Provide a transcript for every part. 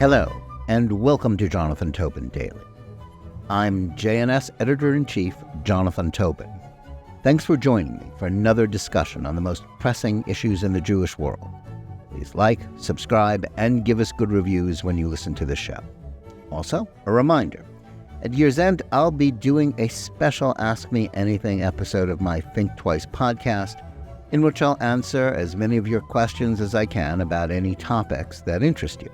Hello, and welcome to Jonathan Tobin Daily. I'm JNS Editor-in-Chief Jonathan Tobin. Thanks for joining me for another discussion on the most pressing issues in the Jewish world. Please like, subscribe, and give us good reviews when you listen to the show. Also, a reminder, at year's end, I'll be doing a special Ask Me Anything episode of my Think Twice podcast, in which I'll answer as many of your questions as I can about any topics that interest you.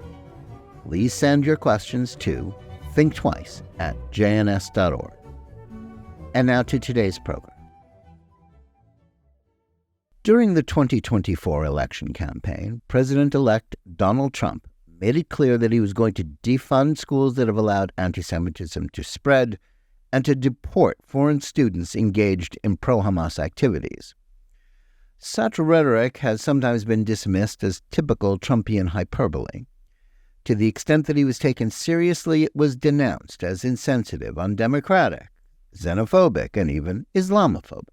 Please send your questions to thinktwice@jns.org. And now to today's program. During the 2024 election campaign, President-elect Donald Trump made it clear that he was going to defund schools that have allowed anti-Semitism to spread and to deport foreign students engaged in pro-Hamas activities. Such rhetoric has sometimes been dismissed as typical Trumpian hyperbole. To the extent that he was taken seriously, it was denounced as insensitive, undemocratic, xenophobic, and even Islamophobic.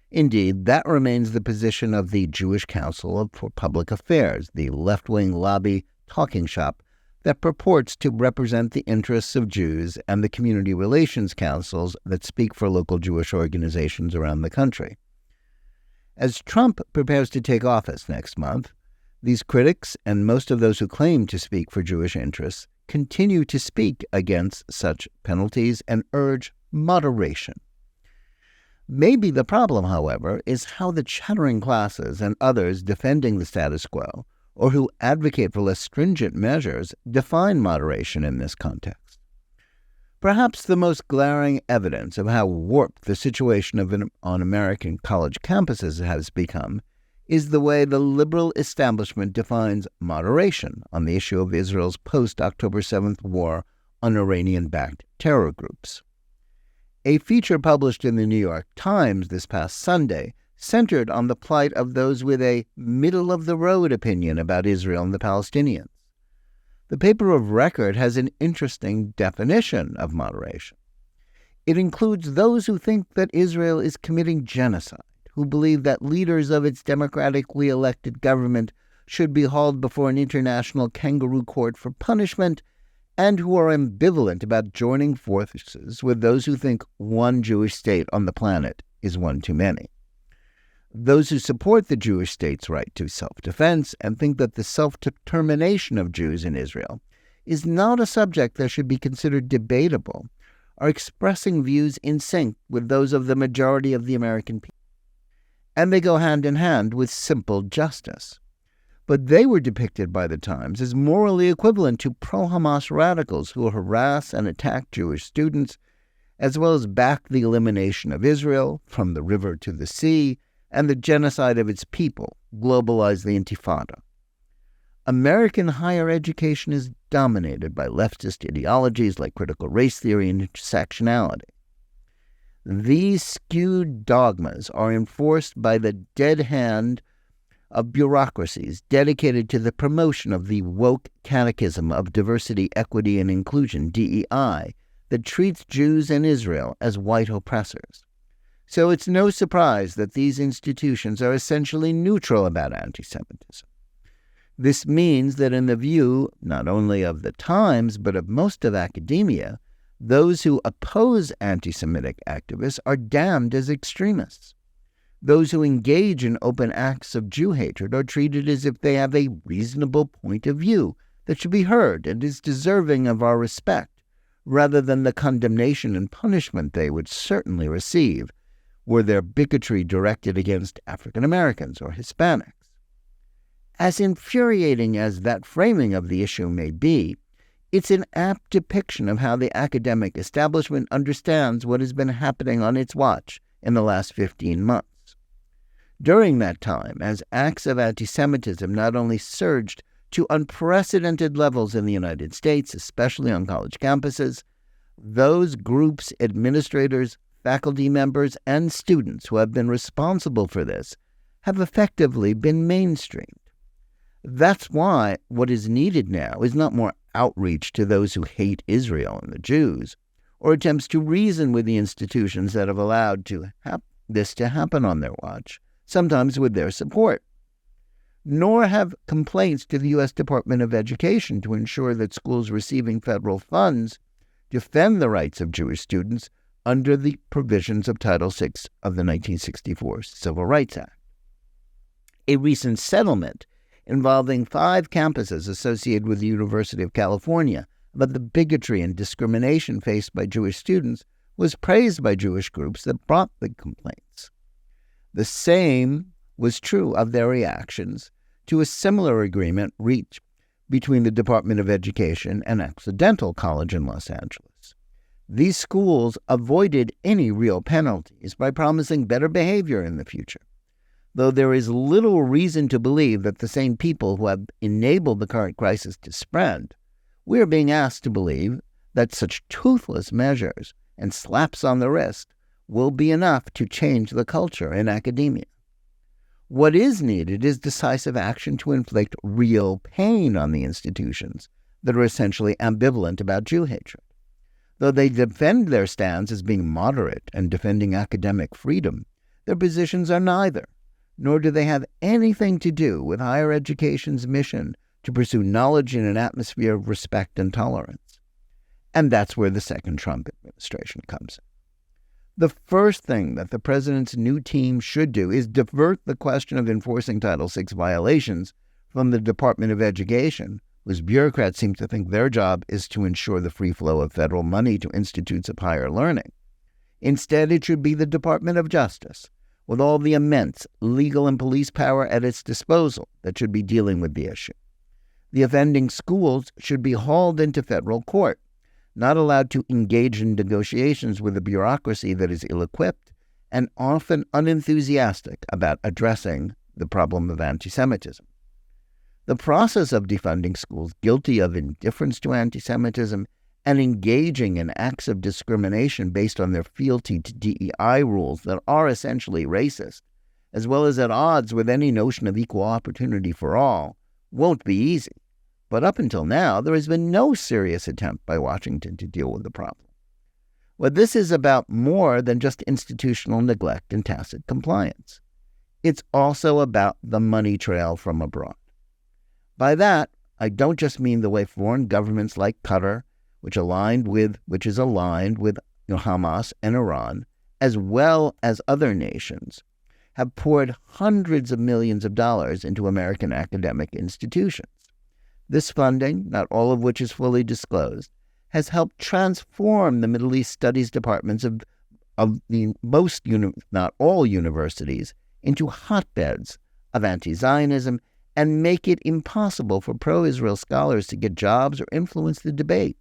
Indeed, that remains the position of the Jewish Council for Public Affairs, the left-wing lobby talking shop that purports to represent the interests of Jews and the community relations councils that speak for local Jewish organizations around the country. As Trump prepares to take office next month, these critics, and most of those who claim to speak for Jewish interests, continue to speak against such penalties and urge moderation. Maybe the problem, however, is how the chattering classes and others defending the status quo, or who advocate for less stringent measures, define moderation in this context. Perhaps the most glaring evidence of how warped the situation on American college campuses has become is the way the liberal establishment defines moderation on the issue of Israel's post-October 7th war on Iranian-backed terror groups. A feature published in the New York Times this past Sunday centered on the plight of those with a middle-of-the-road opinion about Israel and the Palestinians. The paper of record has an interesting definition of moderation. It includes those who think that Israel is committing genocide, who believe that leaders of its democratically elected government should be hauled before an international kangaroo court for punishment, and who are ambivalent about joining forces with those who think one Jewish state on the planet is one too many. Those who support the Jewish state's right to self-defense and think that the self-determination of Jews in Israel is not a subject that should be considered debatable are expressing views in sync with those of the majority of the American people. And they go hand in hand with simple justice. But they were depicted by the Times as morally equivalent to pro-Hamas radicals who harass and attack Jewish students, as well as back the elimination of Israel from the river to the sea and the genocide of its people, globalize the Intifada. American higher education is dominated by leftist ideologies like critical race theory and intersectionality. These skewed dogmas are enforced by the dead hand of bureaucracies dedicated to the promotion of the woke catechism of diversity, equity, and inclusion, DEI, that treats Jews and Israel as white oppressors. So it's no surprise that these institutions are essentially neutral about anti-Semitism. This means that in the view not only of the Times, but of most of academia, those who oppose anti-Semitic activists are damned as extremists. Those who engage in open acts of Jew hatred are treated as if they have a reasonable point of view that should be heard and is deserving of our respect, rather than the condemnation and punishment they would certainly receive were their bigotry directed against African Americans or Hispanics. As infuriating as that framing of the issue may be, it's an apt depiction of how the academic establishment understands what has been happening on its watch in the last 15 months. During that time, as acts of anti-Semitism not only surged to unprecedented levels in the United States, especially on college campuses, those groups, administrators, faculty members, and students who have been responsible for this have effectively been mainstreamed. That's why what is needed now is not more outreach to those who hate Israel and the Jews, or attempts to reason with the institutions that have allowed this to happen on their watch, sometimes with their support. nor have complaints to the U.S. Department of Education to ensure that schools receiving federal funds defend the rights of Jewish students under the provisions of Title VI of the 1964 Civil Rights Act. A recent settlement involving 5 campuses associated with the University of California about the bigotry and discrimination faced by Jewish students was praised by Jewish groups that brought the complaints. The same was true of their reactions to a similar agreement reached between the Department of Education and Occidental College in Los Angeles. These schools avoided any real penalties by promising better behavior in the future, though there is little reason to believe that the same people who have enabled the current crisis to spread, we are being asked to believe that such toothless measures and slaps on the wrist will be enough to change the culture in academia. What is needed is decisive action to inflict real pain on the institutions that are essentially ambivalent about Jew hatred. Though they defend their stands as being moderate and defending academic freedom, their positions are neither, nor do they have anything to do with higher education's mission to pursue knowledge in an atmosphere of respect and tolerance. And that's where the second Trump administration comes in. The first thing that the president's new team should do is divert the question of enforcing Title VI violations from the Department of Education, whose bureaucrats seem to think their job is to ensure the free flow of federal money to institutes of higher learning. Instead, it should be the Department of Justice, with all the immense legal and police power at its disposal, that should be dealing with the issue. The offending schools should be hauled into federal court, not allowed to engage in negotiations with a bureaucracy that is ill-equipped and often unenthusiastic about addressing the problem of anti-Semitism. The process of defunding schools guilty of indifference to anti-Semitism and engaging in acts of discrimination based on their fealty to DEI rules that are essentially racist, as well as at odds with any notion of equal opportunity for all, won't be easy. But up until now, there has been no serious attempt by Washington to deal with the problem. Well, this is about more than just institutional neglect and tacit compliance. It's also about the money trail from abroad. By that, I don't just mean the way foreign governments like Qatar, which is aligned with Hamas and Iran, as well as other nations, have poured hundreds of millions of dollars into American academic institutions. This funding, not all of which is fully disclosed, has helped transform the Middle East Studies departments of the most, not all universities, into hotbeds of anti-Zionism and make it impossible for pro-Israel scholars to get jobs or influence the debate.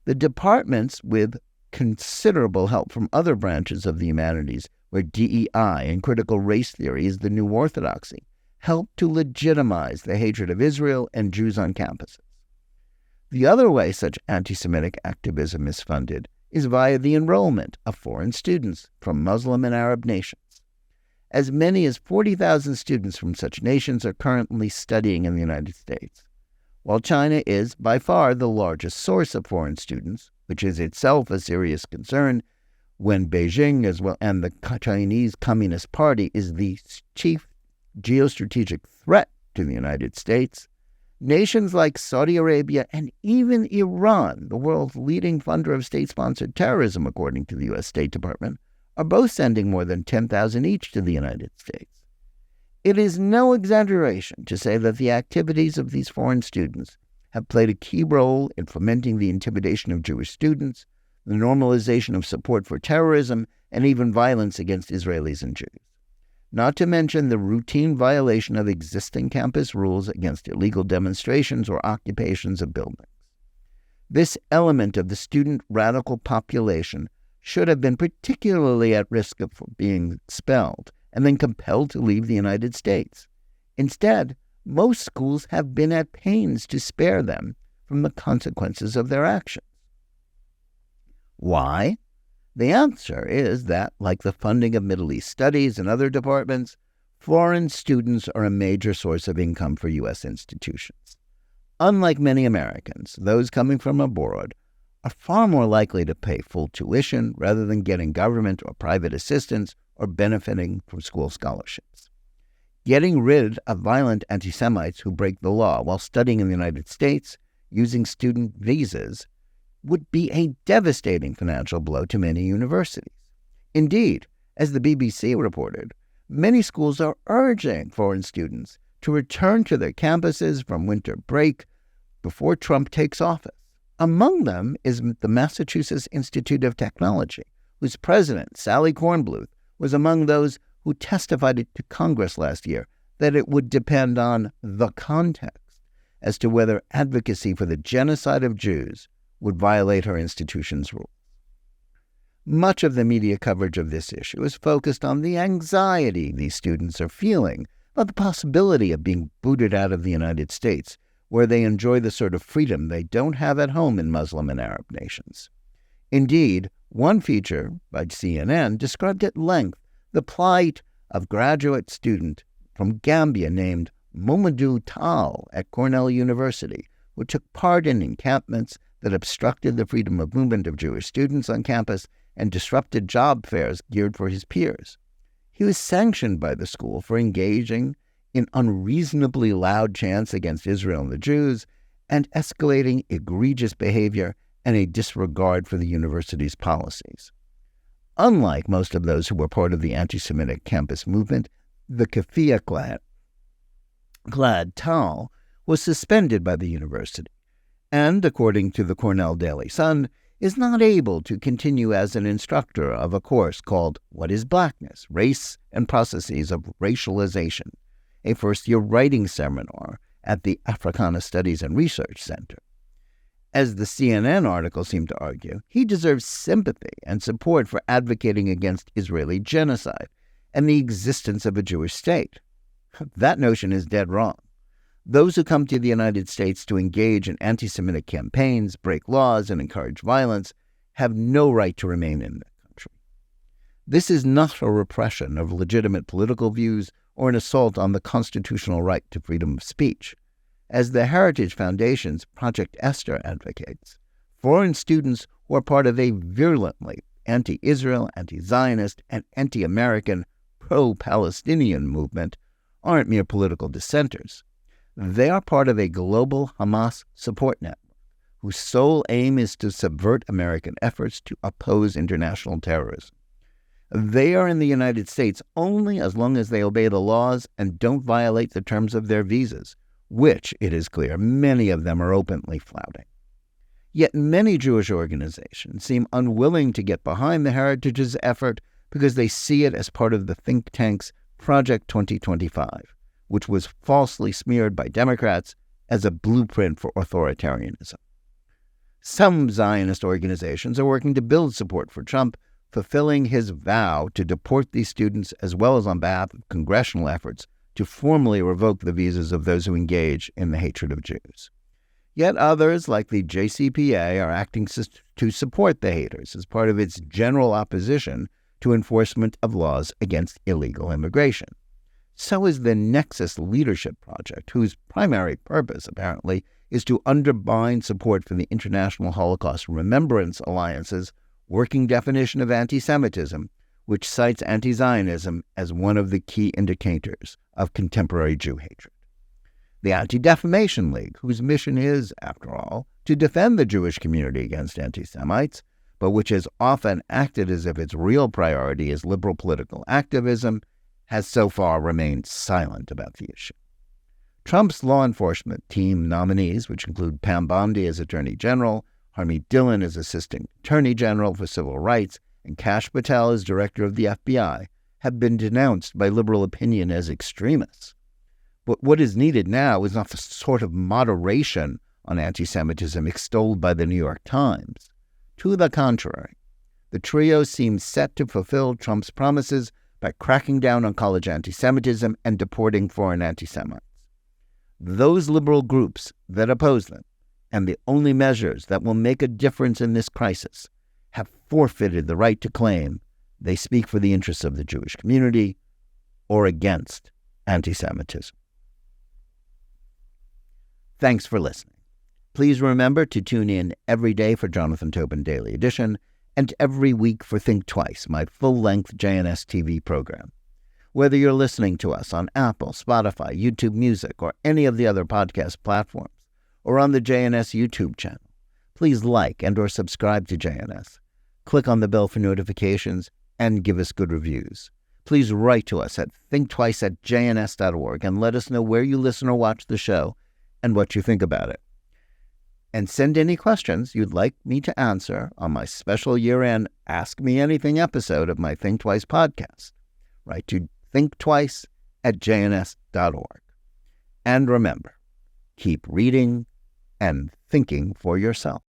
The departments, with considerable help from other branches of the humanities, where DEI and critical race theory is the new orthodoxy, help to legitimize the hatred of Israel and Jews on campuses. The other way such anti-Semitic activism is funded is via the enrollment of foreign students from Muslim and Arab nations. As many as 40,000 students from such nations are currently studying in the United States. While China is by far the largest source of foreign students, which is itself a serious concern when Beijing and the Chinese Communist Party is the chief geostrategic threat to the United States, nations like Saudi Arabia and even Iran, the world's leading funder of state-sponsored terrorism, according to the U.S. State Department, are both sending more than 10,000 each to the United States. It is no exaggeration to say that the activities of these foreign students have played a key role in fomenting the intimidation of Jewish students, the normalization of support for terrorism, and even violence against Israelis and Jews. Not to mention the routine violation of existing campus rules against illegal demonstrations or occupations of buildings. This element of the student radical population should have been particularly at risk of being expelled and then compelled to leave the United States. Instead, most schools have been at pains to spare them from the consequences of their actions. Why? The answer is that, like the funding of Middle East studies and other departments, foreign students are a major source of income for U.S. institutions. Unlike many Americans, those coming from abroad are far more likely to pay full tuition rather than getting government or private assistance or benefiting from school scholarships. Getting rid of violent anti-Semites who break the law while studying in the United States using student visas would be a devastating financial blow to many universities. Indeed, as the BBC reported, many schools are urging foreign students to return to their campuses from winter break before Trump takes office. Among them is the Massachusetts Institute of Technology, whose president, Sally Kornbluth, was among those who testified to Congress last year that it would depend on the context as to whether advocacy for the genocide of Jews would violate her institution's rules. Much of the media coverage of this issue is focused on the anxiety these students are feeling about the possibility of being booted out of the United States, where they enjoy the sort of freedom they don't have at home in Muslim and Arab nations. Indeed, one feature by CNN described at length the plight of graduate student from Gambia named Mamadou Tal at Cornell University, who took part in encampments that obstructed the freedom of movement of Jewish students on campus and disrupted job fairs geared for his peers. He was sanctioned by the school for engaging in unreasonably loud chants against Israel and the Jews and escalating egregious behavior and a disregard for the university's policies. Unlike most of those who were part of the anti-Semitic campus movement, the keffiyeh-clad Tal was suspended by the university and, according to the Cornell Daily Sun, is not able to continue as an instructor of a course called What is Blackness? Race and Processes of Racialization, a first-year writing seminar at the Africana Studies and Research Center. As the CNN article seemed to argue, he deserves sympathy and support for advocating against Israeli genocide and the existence of a Jewish state. That notion is dead wrong. Those who come to the United States to engage in anti-Semitic campaigns, break laws, and encourage violence have no right to remain in the country. This is not a repression of legitimate political views or an assault on the constitutional right to freedom of speech. As the Heritage Foundation's Project Esther advocates, foreign students who are part of a virulently anti-Israel, anti-Zionist, and anti-American pro-Palestinian movement aren't mere political dissenters. They are part of a global Hamas support network whose sole aim is to subvert American efforts to oppose international terrorism. They are in the United States only as long as they obey the laws and don't violate the terms of their visas, which, it is clear, many of them are openly flouting. Yet many Jewish organizations seem unwilling to get behind the Heritage's effort because they see it as part of the think tank's Project 2025, which was falsely smeared by Democrats as a blueprint for authoritarianism. Some Zionist organizations are working to build support for Trump, fulfilling his vow to deport these students, as well as on behalf of congressional efforts to formally revoke the visas of those who engage in the hatred of Jews. Yet others, like the JCPA, are acting to support the haters as part of its general opposition to enforcement of laws against illegal immigration. So is the Nexus Leadership Project, whose primary purpose, apparently, is to undermine support for the International Holocaust Remembrance Alliance's working definition of anti-Semitism, which cites anti-Zionism as one of the key indicators of contemporary Jew hatred. The Anti-Defamation League, whose mission is, after all, to defend the Jewish community against anti-Semites, but which has often acted as if its real priority is liberal political activism, has so far remained silent about the issue. Trump's law enforcement team nominees, which include Pam Bondi as Attorney General, Harmeet Dillon as Assistant Attorney General for Civil Rights, and Kash Patel as Director of the FBI, have been denounced by liberal opinion as extremists. But what is needed now is not the sort of moderation on anti-Semitism extolled by the New York Times. To the contrary, the trio seems set to fulfill Trump's promises by cracking down on college anti-Semitism and deporting foreign anti-Semites. Those liberal groups that oppose them, and the only measures that will make a difference in this crisis, have forfeited the right to claim they speak for the interests of the Jewish community or against anti-Semitism. Thanks for listening. Please remember to tune in every day for Jonathan Tobin Daily Edition and every week for Think Twice, my full-length JNS TV program. Whether you're listening to us on Apple, Spotify, YouTube Music, or any of the other podcast platforms, or on the JNS YouTube channel, please like and or subscribe to JNS. Click on the bell for notifications and give us good reviews. Please write to us at thinktwice@jns.org and let us know where you listen or watch the show and what you think about it. And send any questions you'd like me to answer on my special year-end Ask Me Anything episode of my Think Twice podcast. Write to thinktwice@jns.org. And remember, keep reading and thinking for yourself.